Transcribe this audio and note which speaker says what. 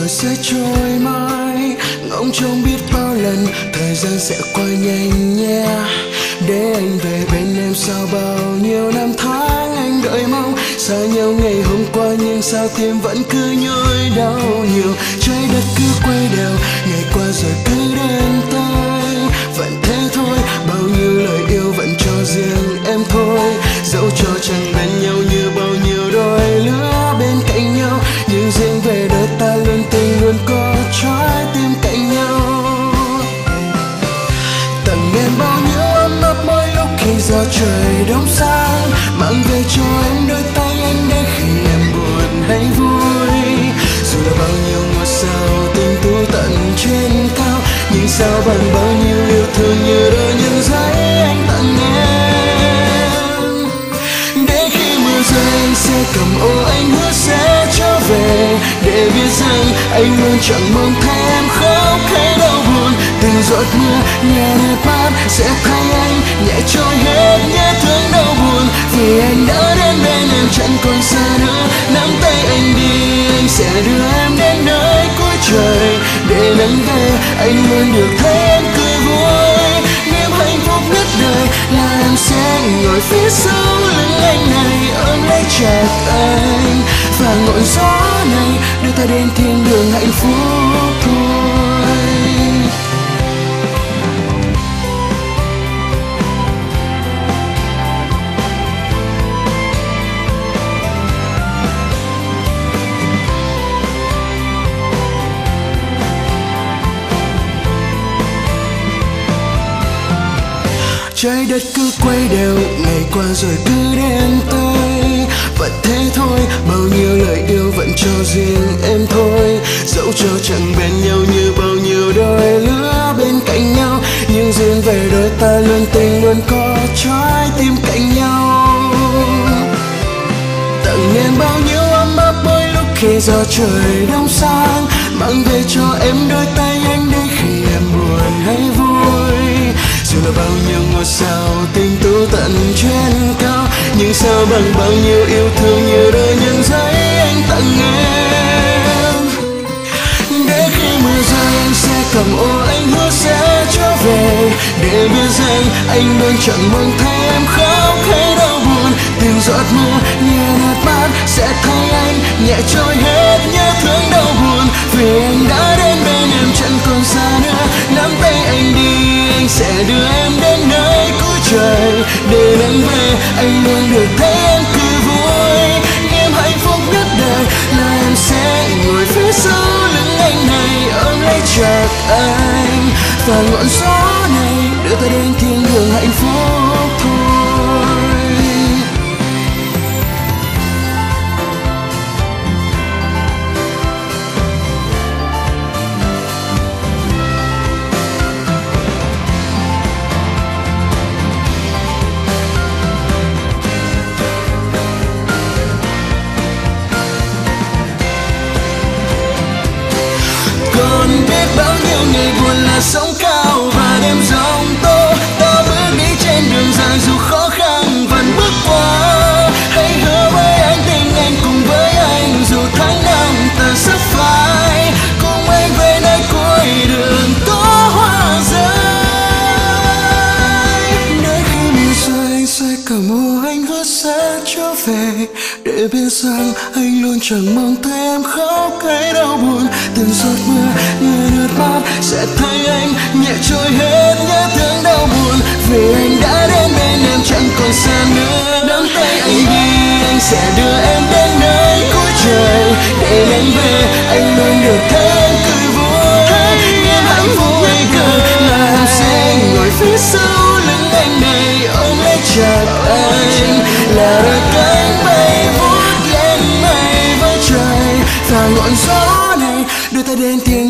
Speaker 1: rồi sẽ trôi mãi. Ngóng trông biết bao lần thời gian sẽ qua nhanh nhé, để anh về bên em sau bao nhiêu năm tháng anh đợi mong. Xa nhau ngày hôm qua nhưng sao tim vẫn cứ nhói đau nhiều. Trái đất cứ quay đều, ngày qua rồi cứ đến tới. Vẫn thế thôi, bao nhiêu lời yêu vẫn cho riêng em thôi. Dẫu cho chẳng bên nhau như bao nhiêu đôi lứa bên cạnh nhau, nhưng riêng về đời ta luôn tình luôn có trái tim cạnh nhau. Tặng em bao nhiêu ấm áp mỗi lúc khi gió trời đông sang, mang về cho em đôi tay anh để khi em buồn hay vui. Dù là bao nhiêu ngôi sao tinh tú tận trên cao, nhưng sao bằng bao nhiêu yêu thương như đôi nhân giấy anh tặng em. Để khi mưa rơi anh sẽ cầm ô, anh hứa sẽ trở về, để biết rằng anh luôn chẳng mong thấy em khóc hay đau buồn. Từng giọt mưa nhẹ nước mắt sẽ thay anh nhẹ trôi hết nhớ thương đau buồn. Vì anh đã đến bên em chẳng còn xa nữa, nắm tay anh đi anh sẽ đưa em đến nơi cuối trời. Để nắng về anh luôn được thấy em cười vui, niềm hạnh phúc nhất đời là em sẽ ngồi phía sau lưng anh này, ôm lấy chặt anh và ngọn gió này đưa ta đến thiên đường hạnh phúc thôi. Trái đất cứ quay đều, ngày qua rồi cứ đến tới. Vẫn thế thôi, bao nhiêu lời yêu vẫn cho riêng em thôi. Dẫu cho chẳng bên nhau như bao nhiêu đôi lứa bên cạnh nhau, nhưng riêng về đôi ta luôn tình luôn có trái tim cạnh nhau. Tặng em bao nhiêu ấm áp mỗi lúc khi gió trời đông sang, mang về cho em đôi tay anh để khi em buồn hay vui. Dù là bao nhiêu ngôi sao tinh tú tận trên cao, nhưng sao bằng bao nhiêu yêu thương như đôi nhân giấy anh tặng em. Để khi mưa rơi anh sẽ cầm ô, anh hứa sẽ trở về, để biết rằng anh luôn chẳng mong thấy em khóc hay đau buồn. Từng giọt mưa nhẹ nước mắt sẽ thay anh nhẹ trôi hết nhớ thương đau buồn. Vì anh đã đến bên em chẳng còn xa nữa, nắm tay anh đi anh sẽ đưa em đến nơi cuối trời. Để nắng về anh luôn được thấy em cười vui, niềm hạnh phúc nhất đời là em sẽ ngồi phía sau lưng anh này, ôm lấy chặt anh và ngọn gió này đưa ta đến thiên đường hạnh phúc thôi. Còn biết bao nhiêu ngày buồn là sóng cao và đêm giông tố, ta bước đi trên đường dài dù khó khăn vẫn bước qua. Hãy hứa với anh tình anh cùng với anh, dù tháng năm ta sắp phai, cùng anh về nơi cuối đường có hoa rơi. Để khi mưa rơi anh sẽ cầm ô, anh hứa sẽ trở về, để biết rằng anh luôn chẳng mong thấy em khóc hay đau buồn. Từng giọt mưa như nước mắt sẽ thay anh nhẹ trôi hết nhớ thương đau buồn. Vì anh đã đến bên em chẳng còn xa nữa, nắm tay anh đi anh sẽ đưa em đến nơi cuối trời. Để anh về anh luôn được thấy em cười vui, niềm hạnh phúc anh cần là em sẽ ngồi phía sau lưng anh này, ôm lấy chặt anh là đôi cánh bay vút lên mây với trời. Và ngọn gió này đưa ta đến thiên